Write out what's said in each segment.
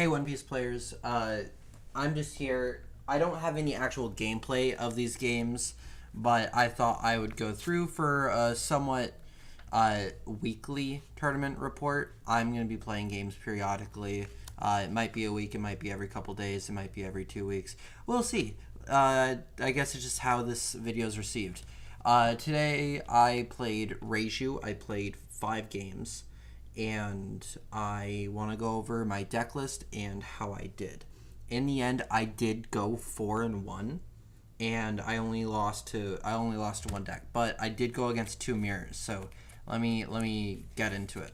Hey, One Piece players. I'm just here. I don't have any actual gameplay of these games, but I thought I would go through for a somewhat weekly tournament report. I'm going to be playing games periodically. It might be a week, it might be every couple days, it might be every 2 weeks. We'll see. I guess it's just how this video is received. Today I played Reiju. I played 5 games and I want to go over my deck list and how I did. In the end, I did go 4-1, and I only lost to one deck, but I did go against 2 mirrors. So let me get into it.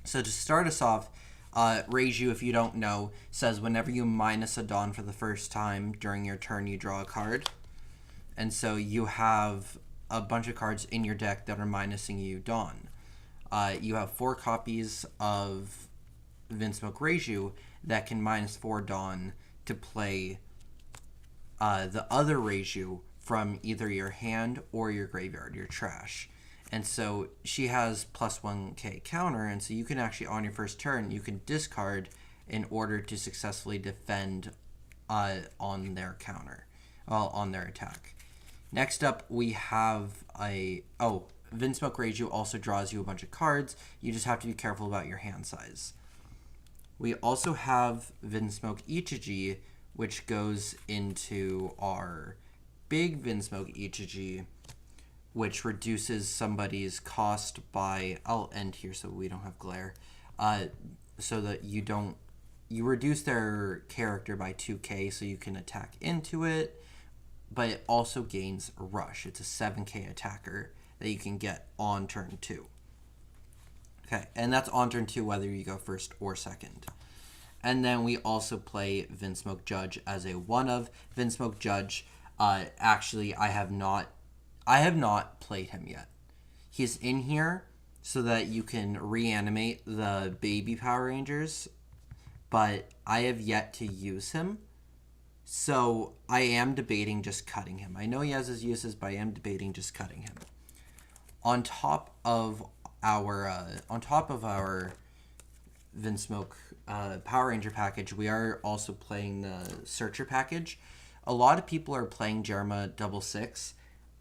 So to start us off, Reiju, if you don't know, says whenever you minus a Dawn for the first time during your turn, you draw a card. And so you have a bunch of cards in your deck that are minusing you Dawn. You have 4 copies of Vinsmoke Reiju that can -4 Dawn to play the other Reiju from either your hand or your graveyard, your trash. And so she has +1k counter, and so you can actually, on your first turn, you can discard in order to successfully defend on their counter, on their attack. Next up, we have Vinsmoke Reiju also draws you a bunch of cards. You just have to be careful about your hand size. We also have Vinsmoke Ichiji, which goes into our big Vinsmoke Ichiji, which reduces somebody's cost by... I'll end here so we don't have glare. So that you reduce their character by 2k so you can attack into it, but it also gains a rush. It's a 7k attacker that you can get on turn 2. Okay, and that's on turn 2 whether you go first or second. And then we also play Vinsmoke Judge as a one-of. Vinsmoke Judge, actually, I have not played him yet. He's in here so that you can reanimate the baby Power Rangers, but I have yet to use him. So I am debating just cutting him. I know he has his uses, but I am debating just cutting him. On top of our Vinsmoke Power Ranger package, we are also playing the Searcher package. A lot of people are playing Jerma 66.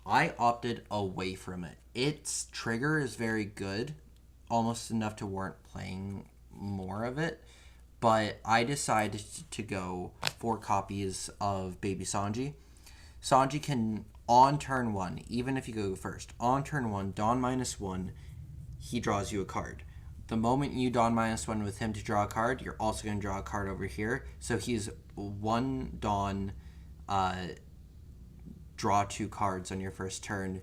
I opted away from it. Its trigger is very good, almost enough to warrant playing more of it. But I decided to go 4 copies of Baby Sanji. Sanji can, on turn 1, even if you go first, on turn 1, Dawn -1, he draws you a card. The moment you Dawn -1 with him to draw a card, you're also going to draw a card over here. So he's 1 Dawn, draw 2 cards on your first turn.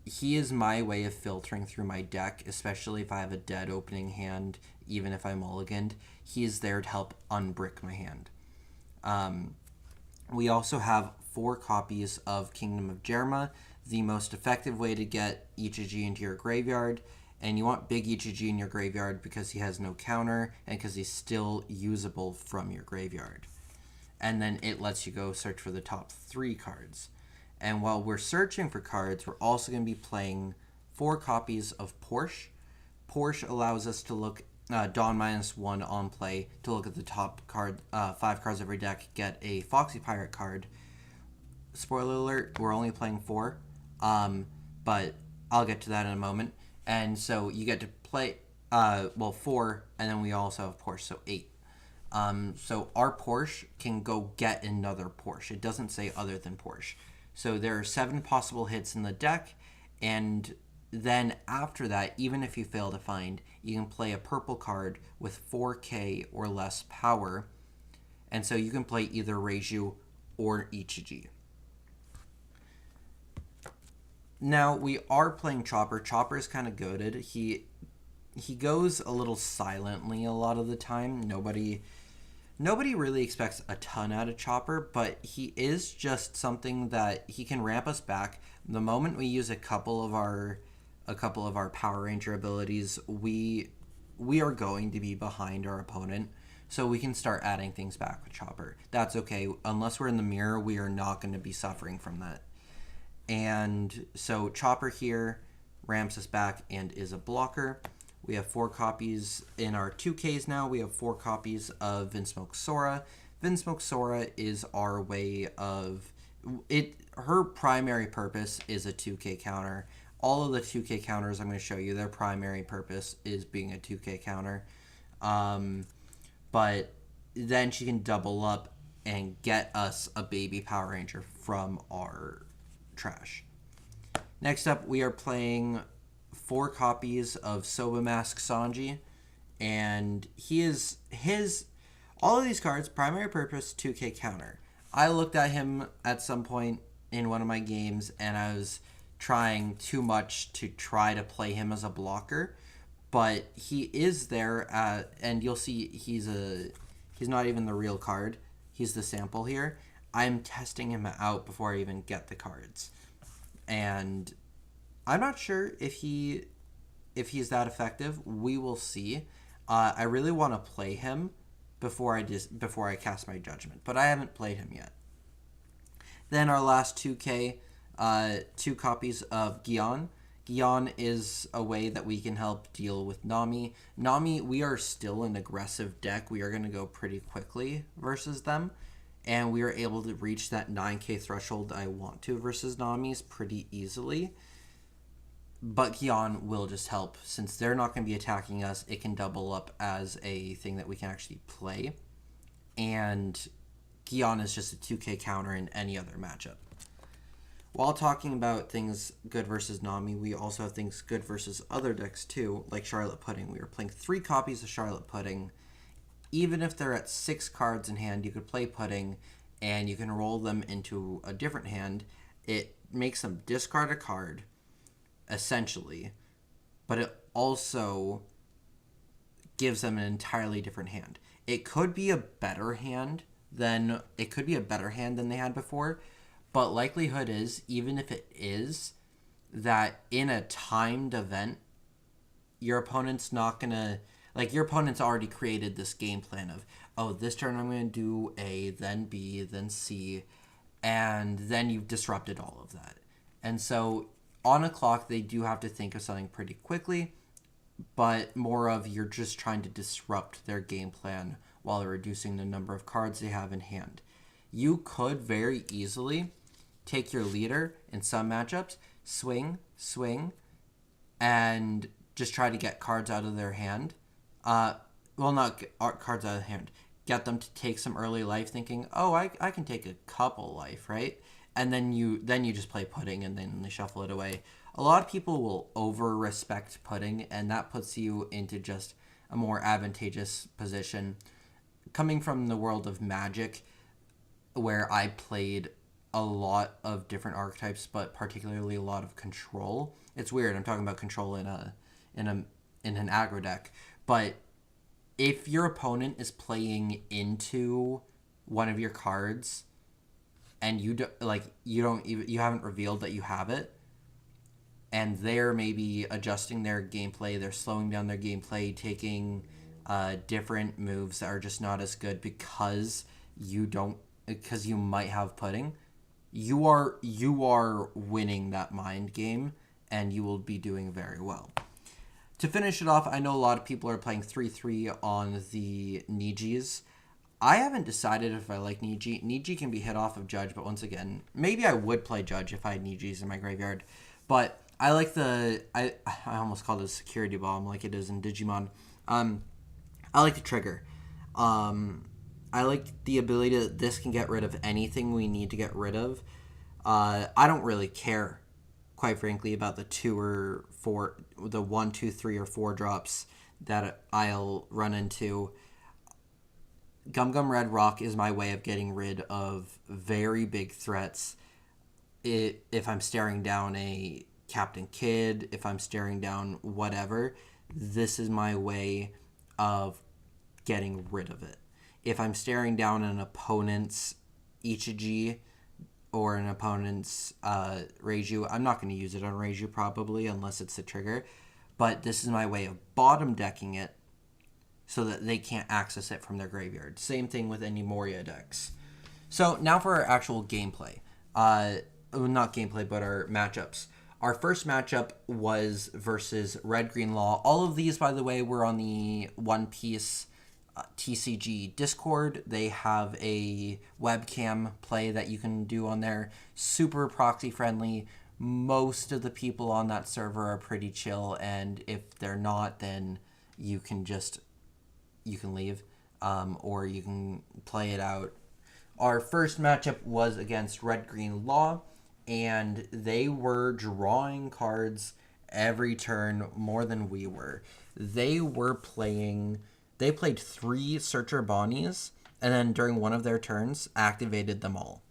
He is my way of filtering through my deck, especially if I have a dead opening hand, even if I'm mulliganed. He is there to help unbrick my hand. We also have 4 copies of Kingdom of Jerma, the most effective way to get Ichiji into your graveyard. And you want big Ichiji in your graveyard because he has no counter and because he's still usable from your graveyard. And then it lets you go search for the top 3 cards. And while we're searching for cards, we're also going to be playing 4 copies of Porsche. Porsche allows us to look Dawn -1 on play to look at the top card, 5 cards of every deck, get a Foxy Pirate card. Spoiler alert, we're only playing 4, but I'll get to that in a moment. And so you get to play, 4, and then we also have Porsche, so 8. So our Porsche can go get another Porsche. It doesn't say other than Porsche. So there are 7 possible hits in the deck, and then after that, even if you fail to find, you can play a purple card with 4k or less power, and so you can play either Reiju or Ichiji. Now, we are playing Chopper. Chopper is kind of goated. He goes a little silently a lot of the time. Nobody really expects a ton out of Chopper, but he is just something that he can ramp us back. The moment we use a couple of our Power Ranger abilities, we are going to be behind our opponent, so we can start adding things back with Chopper. That's okay. Unless we're in the mirror, we are not going to be suffering from that. And so Chopper here ramps us back and is a blocker. We have 4 copies in our 2Ks now. We have 4 copies of Vinsmoke Sora. Vinsmoke Sora is our way of it. Her primary purpose is a 2K counter. All of the 2K counters I'm going to show you, their primary purpose is being a 2K counter. But then she can double up and get us a baby Power Ranger from our trash. Next up, we are playing 4 copies of Soba Mask Sanji, and all of these cards, primary purpose, 2K counter. I looked at him at some point in one of my games, and I was trying too much to try to play him as a blocker, but he is there and you'll see he's not even the real card. He's the sample here. I'm testing him out before I even get the cards, and I'm not sure if he's that effective. We will see. I really want to play him before I cast my judgment, but I haven't played him yet. Then our last 2K, 2 copies of Gion. Gion is a way that we can help deal with Nami. Nami, we are still an aggressive deck. We are going to go pretty quickly versus them, and we are able to reach that 9K threshold I want to versus Nami's pretty easily. But Gion will just help. Since they're not going to be attacking us, it can double up as a thing that we can actually play. And Gion is just a 2K counter in any other matchup. While talking about things good versus Nami, we also have things good versus other decks too, like Charlotte Pudding. We are playing 3 copies of Charlotte Pudding. Even if they're at 6 cards in hand, you could play Pudding, and you can roll them into a different hand. It makes them discard a card, essentially, but it also gives them an entirely different hand. It could be a better hand than they had before, but likelihood is, even if it is, that in a timed event, your opponent's not gonna, like, your opponent's already created this game plan of, oh, this turn I'm gonna do A, then B, then C, and then you've disrupted all of that. And so on a clock, they do have to think of something pretty quickly, but more of you're just trying to disrupt their game plan while reducing the number of cards they have in hand. You could very easily take your leader in some matchups, swing, and just try to get cards out of their hand. Not cards out of the hand. Get them to take some early life, thinking, oh, I can take a couple life, right? And then you just play Pudding, and then they shuffle it away. A lot of people will over-respect Pudding, and that puts you into just a more advantageous position. Coming from the world of Magic, where I played a lot of different archetypes, but particularly a lot of control. It's weird. I'm talking about control in an aggro deck, but if your opponent is playing into one of your cards, and you haven't revealed that you have it, and they're maybe adjusting their gameplay, they're slowing down their gameplay, taking different moves that are just not as good because you might have Pudding. You are winning that mind game, and you will be doing very well. To finish it off, I know a lot of people are playing 3-3 on the Nijis. I haven't decided if I like Niji. Niji can be hit off of Judge, but once again, maybe I would play Judge if I had Nijis in my graveyard. But I like I almost called it a security bomb like it is in Digimon. I like the trigger. I like the ability that this can get rid of anything we need to get rid of. I don't really care, quite frankly, about the 1, 2, 3, or 4 drops that I'll run into. Gum Gum Red Rock is my way of getting rid of very big threats. If I'm staring down a Captain Kidd, if I'm staring down whatever, this is my way of getting rid of it. If I'm staring down an opponent's Ichiji or an opponent's Reiju, I'm not going to use it on Reiju probably unless it's a trigger, but this is my way of bottom decking it so that they can't access it from their graveyard. Same thing with any Moria decks. So now for our actual gameplay. Not gameplay, but our matchups. Our first matchup was versus Red Green Law. All of these, by the way, were on the One Piece TCG Discord. They have a webcam play that you can do on there. Super proxy friendly. Most of the people on that server are pretty chill, and if they're not, then you can leave, or you can play it out. Our first matchup was against Red Green Law, and they were drawing cards every turn more than we were. They played 3 Searcher Bonnies, and then during one of their turns, activated them all.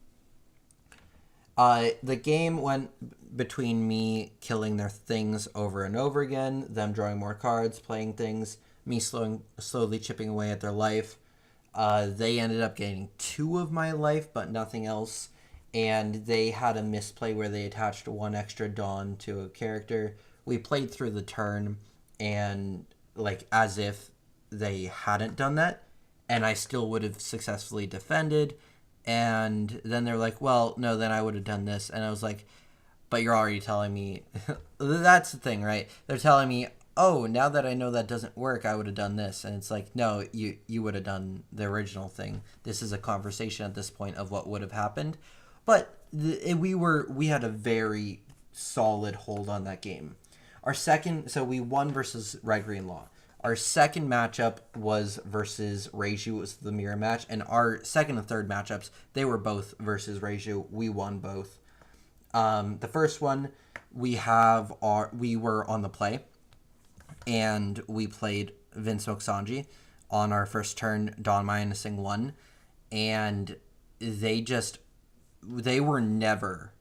The game went between me killing their things over and over again, them drawing more cards, playing things, me slowly chipping away at their life. They ended up getting 2 of my life, but nothing else. And they had a misplay where they attached 1 extra Dawn to a character. We played through the turn, and as if they hadn't done that, and I still would have successfully defended. And then they're like, well, no, then I would have done this. And I was like, but you're already telling me. That's the thing, right? They're telling me, oh, now that I know that doesn't work, I would have done this. And it's like, no, you would have done the original thing. This is a conversation at this point of what would have happened. But we had a very solid hold on that game. So we won versus Red Green Law. Our second matchup was versus Reiju. It was the mirror match. And our second and third matchups, they were both versus Reiju. We won both. The first one, we were on the play, and we played Vinsmoke Sanji on our first turn, Dawn minusing 1, and they were never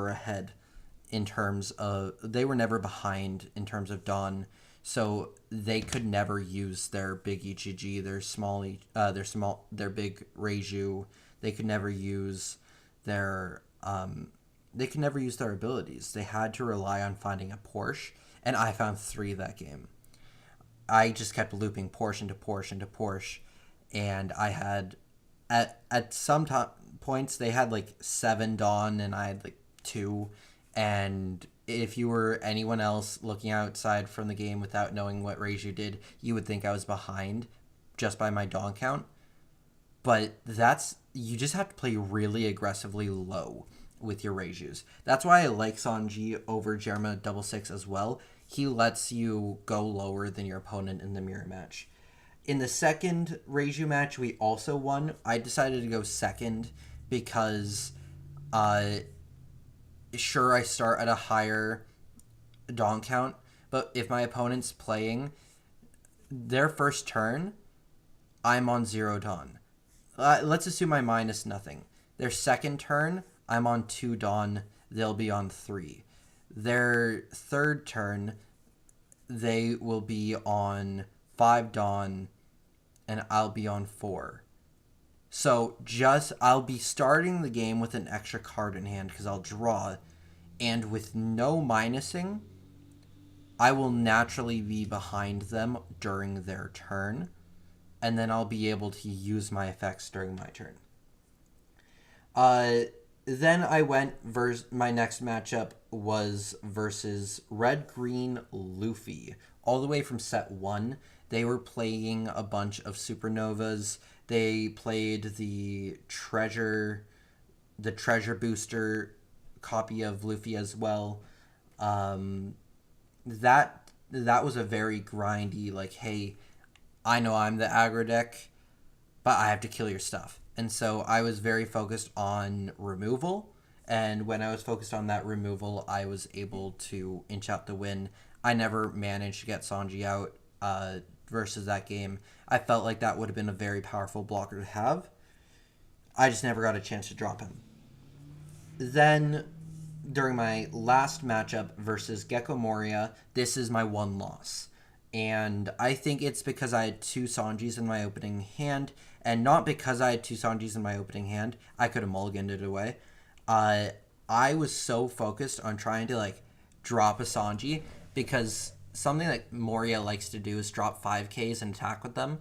ahead in terms of, they were never behind in terms of Dawn. So they could never use their big EGG, their big Reiju. They could never use their abilities. They had to rely on finding a Porsche, and I found 3 that game. I just kept looping Porsche into Porsche into Porsche, and I had at some points they had 7 Dawn, and I had 2, and if you were anyone else looking outside from the game without knowing what Reiju did, you would think I was behind just by my Dawn count. But you just have to play really aggressively low with your Reijus. That's why I like Sanji over Jerma 66 as well. He lets you go lower than your opponent in the mirror match. In the second Reiju match, we also won. I decided to go second because sure, I start at a higher Dawn count, but if my opponent's playing their first turn, I'm on 0 Dawn. Let's assume I minus nothing. Their second turn, I'm on 2 Dawn. They'll be on 3. Their third turn, they will be on 5 Dawn, and I'll be on 4. So I'll be starting the game with an extra card in hand because I'll draw, and with no minusing, I will naturally be behind them during their turn, and then I'll be able to use my effects during my turn. Then I went my next matchup was versus Red Green Luffy. All the way from set 1, they were playing a bunch of supernovas. They played the treasure booster copy of Luffy as well. That was a very grindy, hey, I know I'm the aggro deck, but I have to kill your stuff. And so I was very focused on removal, and when I was focused on that removal, I was able to inch out the win. I never managed to get Sanji out versus that game. I felt like that would have been a very powerful blocker to have. I just never got a chance to drop him. Then, during my last matchup versus Gecko Moria, this is my 1 loss. And I think it's because I had 2 Sanjis in my opening hand, and not because I had 2 Sanjis in my opening hand. I could have mulliganed it away. I was so focused on trying to, drop a Sanji, because something that Moria likes to do is drop 5Ks and attack with them,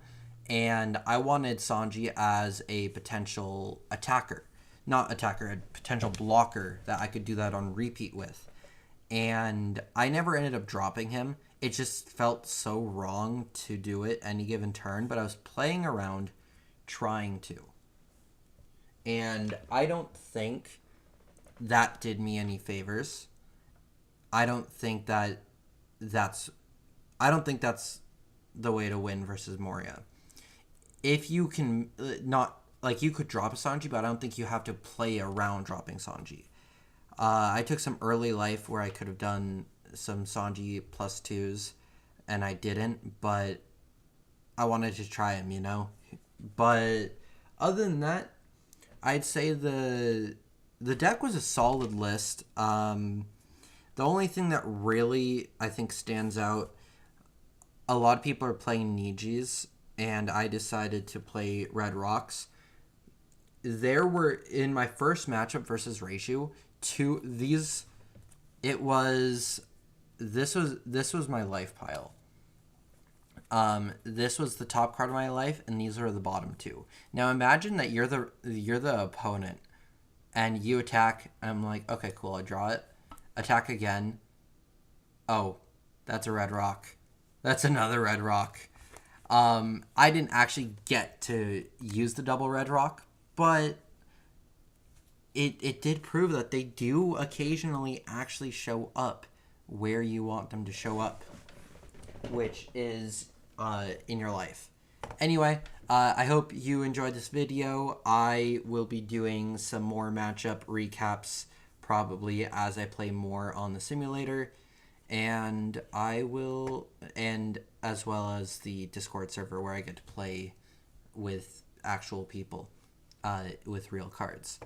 and I wanted Sanji as a potential attacker. Not attacker, a potential blocker that I could do that on repeat with. and I never ended up dropping him. It just felt so wrong to do it any given turn, but I was playing around trying to. And I don't think that did me any favors. I don't think that that's I don't think that's the way to win versus Moria. If you can not like you could drop a Sanji, but I don't think you have to play around dropping Sanji. I took some early life where I could have done some Sanji plus twos, and I didn't, but I wanted to try him, you know? But other than that, I'd say the deck was a solid list. The only thing that really I think stands out, a lot of people are playing Nijis, and I decided to play Red Rocks. There were in my first matchup versus Reiju, two these it was this was my life pile. This was the top card of my life, and these are the bottom two. Now imagine that you're the opponent, and you attack. I'm like, okay, cool. I draw it. Attack again. Oh, that's a red rock. That's another red rock. I didn't actually get to use the double red rock, but it did prove that they do occasionally actually show up where you want them to show up, which is in your life. Anyway, I hope you enjoyed this video. I will be doing some more matchup recaps probably as I play more on the simulator, and as well as the Discord server where I get to play with actual people with real cards.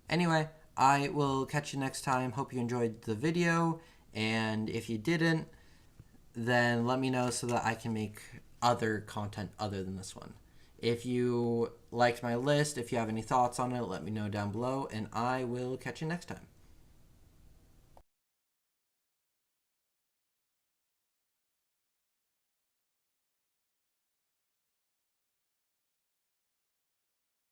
Anyway, I will catch you next time. Hope you enjoyed the video, and if you didn't, then let me know so that I can make other content other than this one. If you liked my list, if you have any thoughts on it, let me know down below, and I will catch you next time.